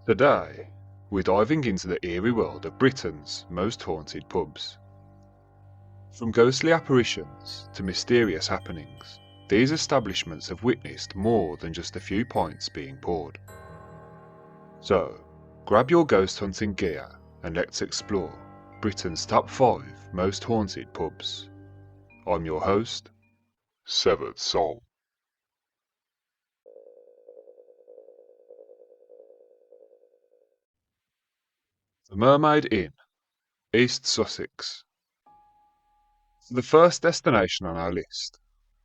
Today, we're diving into the eerie world of Britain's most haunted pubs. From ghostly apparitions to mysterious happenings, these establishments have witnessed more than just a few pints being poured. So, grab your ghost hunting gear and let's explore Britain's top 5 most haunted pubs. I'm your host, Severed Soul. The Mermaid Inn, East Sussex. For the first destination on our list,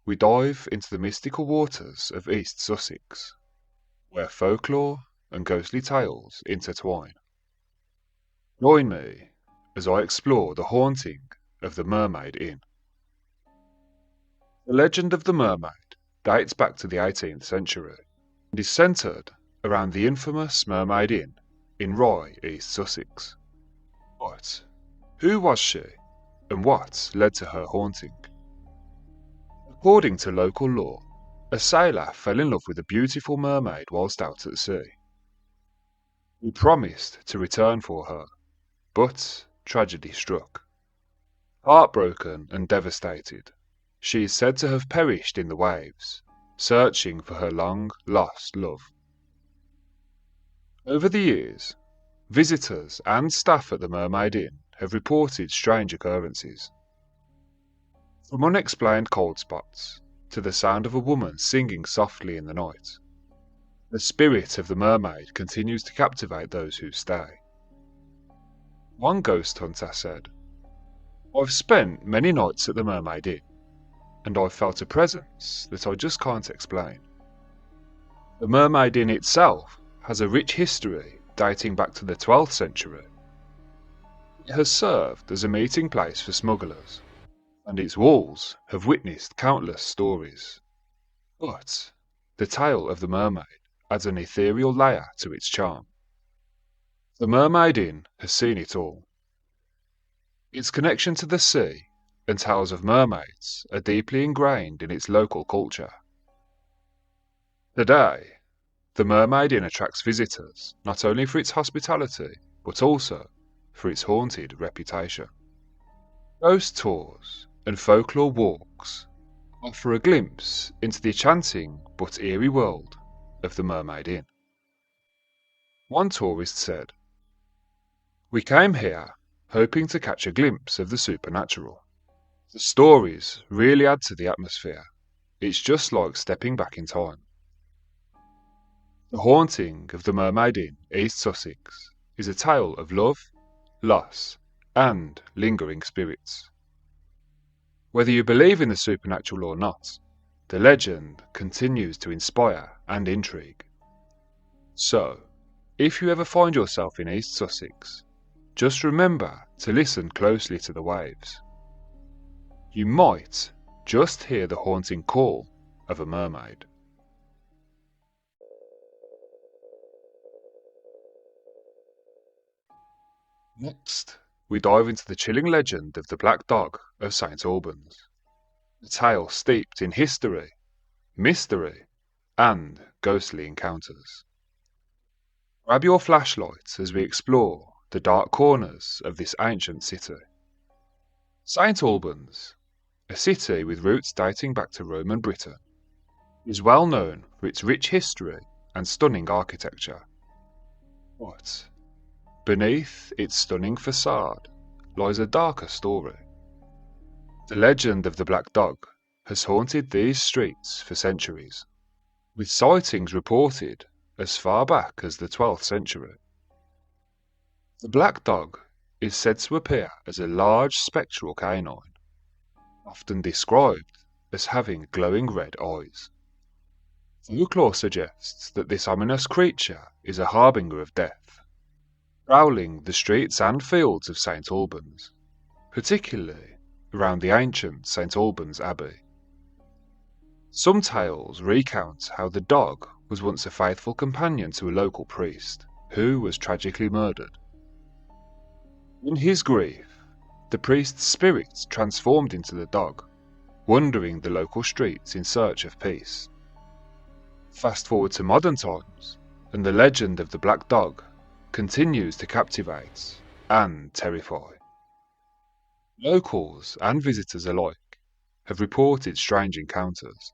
we dive into the mystical waters of East Sussex, where folklore and ghostly tales intertwine. Join me as I explore the haunting of the Mermaid Inn. The legend of the mermaid dates back to the 18th century and is centred around the infamous Mermaid Inn in Rye, East Sussex. But who was she, and what led to her haunting? According to local law, a sailor fell in love with a beautiful mermaid whilst out at sea. He promised to return for her, but tragedy struck. Heartbroken and devastated, she is said to have perished in the waves, searching for her long-lost love. Over the years, visitors and staff at the Mermaid Inn have reported strange occurrences. From unexplained cold spots to the sound of a woman singing softly in the night, the spirit of the mermaid continues to captivate those who stay. One ghost hunter said, "I've spent many nights at the Mermaid Inn, and I've felt a presence that I just can't explain." The Mermaid Inn itself has a rich history dating back to the 12th century. It has served as a meeting place for smugglers, and its walls have witnessed countless stories. But the tale of the mermaid adds an ethereal layer to its charm. The Mermaid Inn has seen it all. Its connection to the sea and tales of mermaids are deeply ingrained in its local culture. Today, the Mermaid Inn attracts visitors not only for its hospitality, but also for its haunted reputation. Ghost tours and folklore walks offer a glimpse into the enchanting but eerie world of the Mermaid Inn. One tourist said, "We came here hoping to catch a glimpse of the supernatural. The stories really add to the atmosphere. It's just like stepping back in time." The haunting of the Mermaid Inn, East Sussex, is a tale of love, loss, and lingering spirits. Whether you believe in the supernatural or not, the legend continues to inspire and intrigue. So, if you ever find yourself in East Sussex, just remember to listen closely to the waves. You might just hear the haunting call of a mermaid. Next, we dive into the chilling legend of the Black Dog St Albans, a tale steeped in history, mystery, and ghostly encounters. Grab your flashlight as we explore the dark corners of this ancient city. St Albans, a city with roots dating back to Roman Britain, is well known for its rich history and stunning architecture. But beneath its stunning facade lies a darker story. The legend of the Black Dog has haunted these streets for centuries, with sightings reported as far back as the 12th century. The Black Dog is said to appear as a large spectral canine, often described as having glowing red eyes. Folklore suggests that this ominous creature is a harbinger of death, prowling the streets and fields of St Albans, particularly around the ancient St Albans Abbey. Some tales recount how the dog was once a faithful companion to a local priest, who was tragically murdered. In his grief, the priest's spirit transformed into the dog, wandering the local streets in search of peace. Fast forward to modern times, and the legend of the Black Dog continues to captivate and terrify. Locals and visitors alike have reported strange encounters,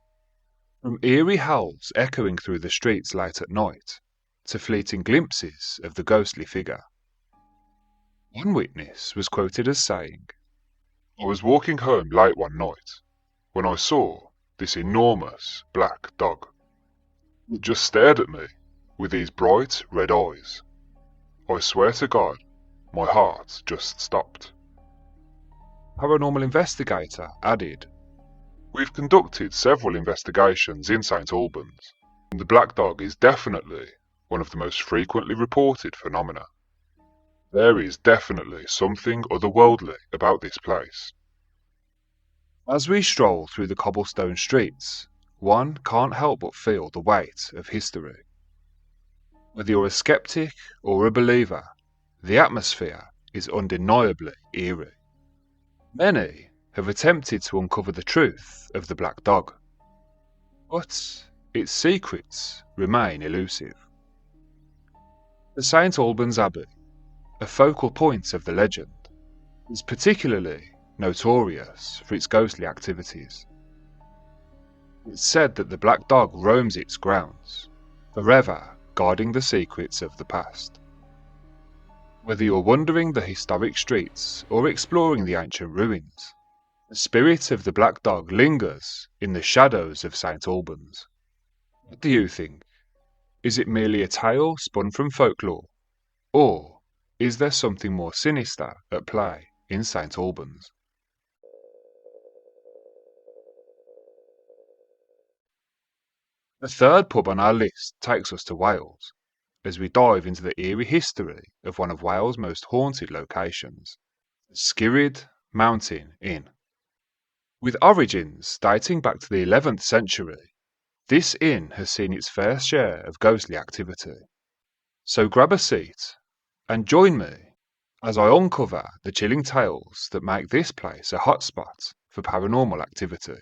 from eerie howls echoing through the streets late at night to fleeting glimpses of the ghostly figure. One witness was quoted as saying, "I was walking home late one night when I saw this enormous black dog. It just stared at me with these bright red eyes. I swear to God, my heart just stopped." paranormal investigator added, "We've conducted several investigations in St Albans, and the black dog is definitely one of the most frequently reported phenomena. There is definitely something otherworldly about this place." As we stroll through the cobblestone streets, one can't help but feel the weight of history. Whether you're a skeptic or a believer, the atmosphere is undeniably eerie. Many have attempted to uncover the truth of the Black Dog, but its secrets remain elusive. The St Albans Abbey, a focal point of the legend, is particularly notorious for its ghostly activities. It's said that the Black Dog roams its grounds, forever guarding the secrets of the past. Whether you're wandering the historic streets or exploring the ancient ruins, the spirit of the Black Dog lingers in the shadows of St Albans. What do you think? Is it merely a tale spun from folklore, or is there something more sinister at play in St Albans? The third pub on our list takes us to Wales, as we dive into the eerie history of one of Wales' most haunted locations, the Skirrid Mountain Inn. With origins dating back to the 11th century, this inn has seen its fair share of ghostly activity. So grab a seat and join me as I uncover the chilling tales that make this place a hotspot for paranormal activity.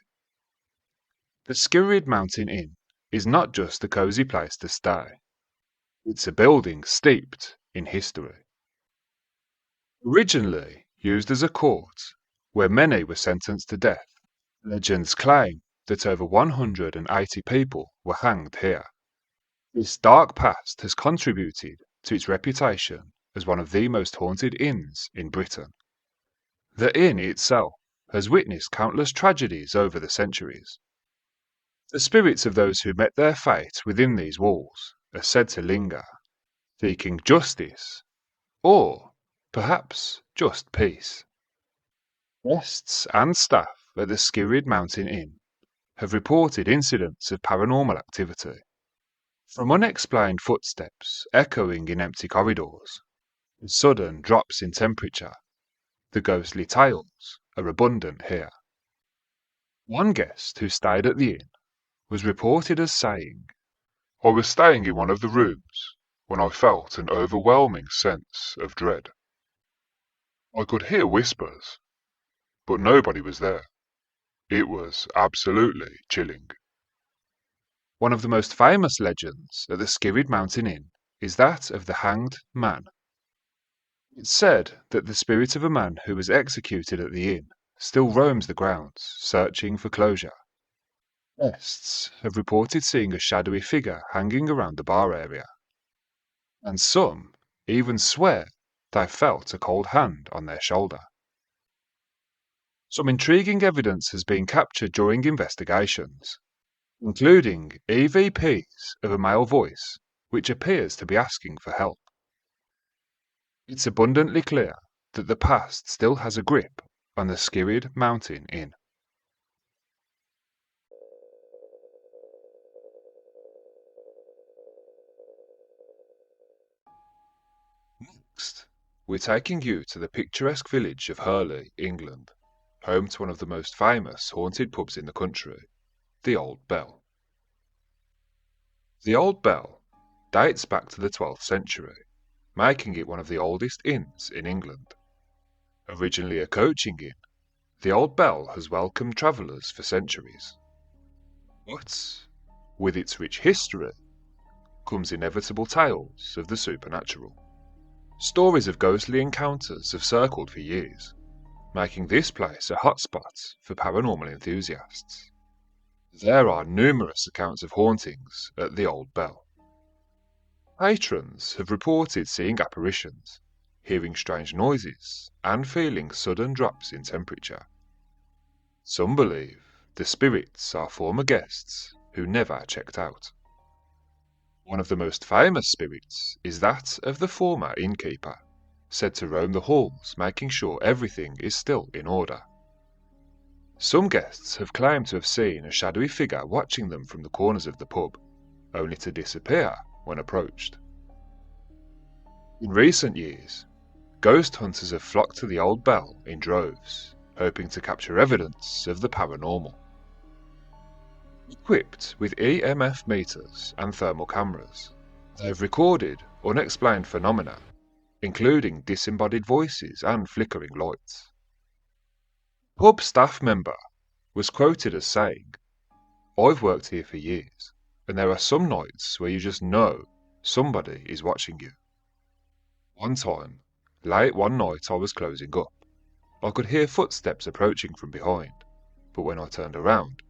The Skirrid Mountain Inn is not just a cosy place to stay. It's a building steeped in history. Originally used as a court where many were sentenced to death, legends claim that over 180 people were hanged here. This dark past has contributed to its reputation as one of the most haunted inns in Britain. The inn itself has witnessed countless tragedies over the centuries. The spirits of those who met their fate within these walls are said to linger, seeking justice, or perhaps just peace. Guests and staff at the Skirrid Mountain Inn have reported incidents of paranormal activity, from unexplained footsteps echoing in empty corridors, to sudden drops in temperature. The ghostly tales are abundant here. One guest who stayed at the inn was reported as saying, "I was staying in one of the rooms when I felt an overwhelming sense of dread. I could hear whispers, but nobody was there. It was absolutely chilling." One of the most famous legends at the Skirrid Mountain Inn is that of the hanged man. It's said that the spirit of a man who was executed at the inn still roams the grounds, searching for closure. Guests have reported seeing a shadowy figure hanging around the bar area, and some even swear they felt a cold hand on their shoulder. Some intriguing evidence has been captured during investigations, including EVPs of a male voice which appears to be asking for help. It's abundantly clear that the past still has a grip on the Skirrid Mountain Inn. Next, we're taking you to the picturesque village of Hurley, England, home to one of the most famous haunted pubs in the country, the Olde Bell. The Olde Bell dates back to the 12th century, making it one of the oldest inns in England. Originally a coaching inn, the Olde Bell has welcomed travellers for centuries. But with its rich history comes inevitable tales of the supernatural. Stories of ghostly encounters have circled for years, making this place a hotspot for paranormal enthusiasts. There are numerous accounts of hauntings at the Olde Bell. Patrons have reported seeing apparitions, hearing strange noises, and feeling sudden drops in temperature. Some believe the spirits are former guests who never checked out. One of the most famous spirits is that of the former innkeeper, said to roam the halls making sure everything is still in order. Some guests have claimed to have seen a shadowy figure watching them from the corners of the pub, only to disappear when approached. In recent years, ghost hunters have flocked to the Olde Bell in droves, hoping to capture evidence of the paranormal. Equipped with EMF meters and thermal cameras, they have recorded unexplained phenomena, including disembodied voices and flickering lights. A pub staff member was quoted as saying, "I've worked here for years, and there are some nights where you just know somebody is watching you. One time, late one night I was closing up. I could hear footsteps approaching from behind, but when I turned around,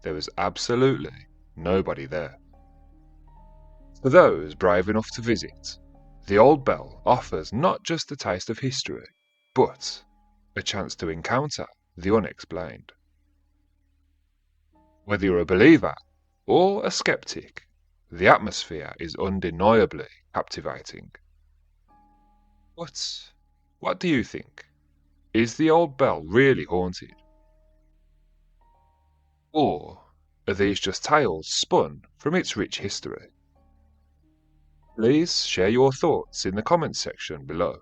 there was absolutely nobody there." For those brave enough to visit, the Olde Bell offers not just a taste of history, but a chance to encounter the unexplained. Whether you're a believer or a skeptic, the atmosphere is undeniably captivating. But what do you think? Is the Olde Bell really haunted? Or are these just tales spun from its rich history? Please share your thoughts in the comments section below.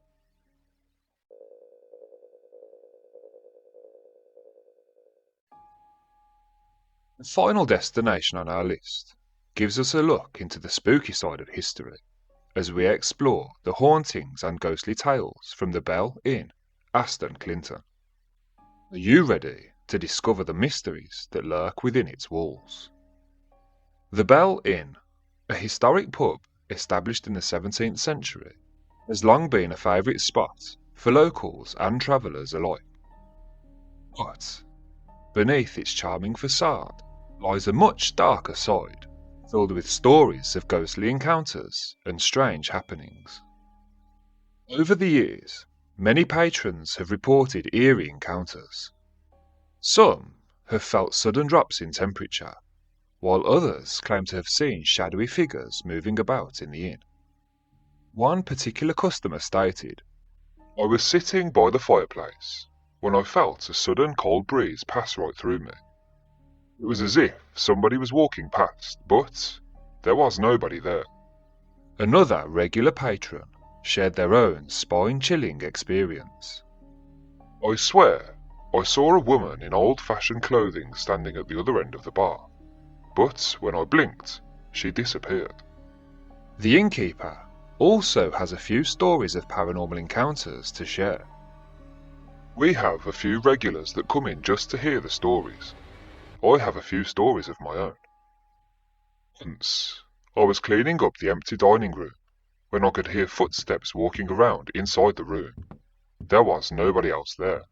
The final destination on our list gives us a look into the spooky side of history as we explore the hauntings and ghostly tales from the Bell Inn, Aston Clinton. Are you ready to discover the mysteries that lurk within its walls? The Bell Inn, a historic pub established in the 17th century, has long been a favourite spot for locals and travellers alike. But beneath its charming facade lies a much darker side, filled with stories of ghostly encounters and strange happenings. Over the years, many patrons have reported eerie encounters. Some have felt sudden drops in temperature, while others claim to have seen shadowy figures moving about in the inn. One particular customer stated, I was sitting by the fireplace when I felt a sudden cold breeze pass right through me. It was as if somebody was walking past, but there was nobody there. Another regular patron shared their own spine-chilling experience. I swear I saw a woman in old-fashioned clothing standing at the other end of the bar, but when I blinked, she disappeared. The innkeeper also has a few stories of paranormal encounters to share. We have a few regulars that come in just to hear the stories. I have a few stories of my own. Once, I was cleaning up the empty dining room when I could hear footsteps walking around inside the room. There was nobody else there.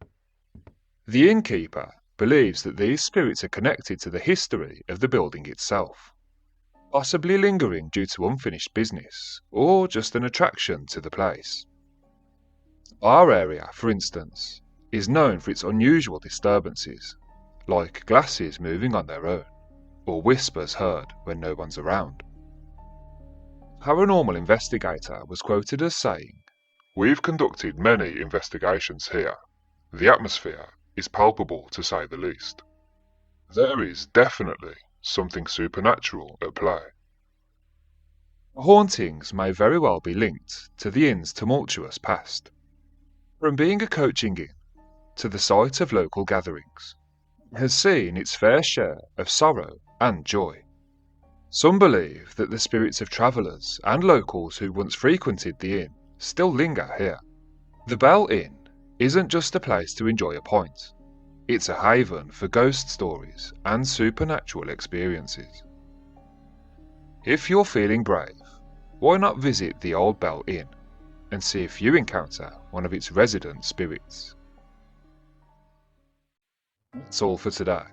The innkeeper believes that these spirits are connected to the history of the building itself, possibly lingering due to unfinished business or just an attraction to the place. Our area, for instance, is known for its unusual disturbances, like glasses moving on their own, or whispers heard when no one's around. A paranormal investigator was quoted as saying, We've conducted many investigations here. The atmosphere is palpable to say the least. There is definitely something supernatural at play. Hauntings may very well be linked to the inn's tumultuous past. From being a coaching inn to the site of local gatherings, it has seen its fair share of sorrow and joy. Some believe that the spirits of travellers and locals who once frequented the inn still linger here. The Bell Inn isn't just a place to enjoy a pint. It's a haven for ghost stories and supernatural experiences. If you're feeling brave why not visit the Olde Bell Inn and see if you encounter one of its resident spirits? That's all for today.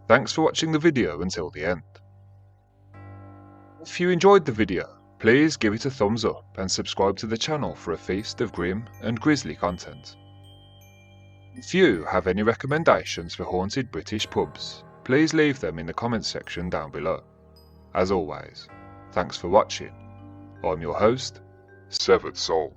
Thanks for watching the video until the end. If you enjoyed the video, please give it a thumbs up and subscribe to the channel for a feast of grim and grisly content. If you have any recommendations for haunted British pubs, please leave them in the comments section down below. As always, thanks for watching. I'm your host, Severed Soul.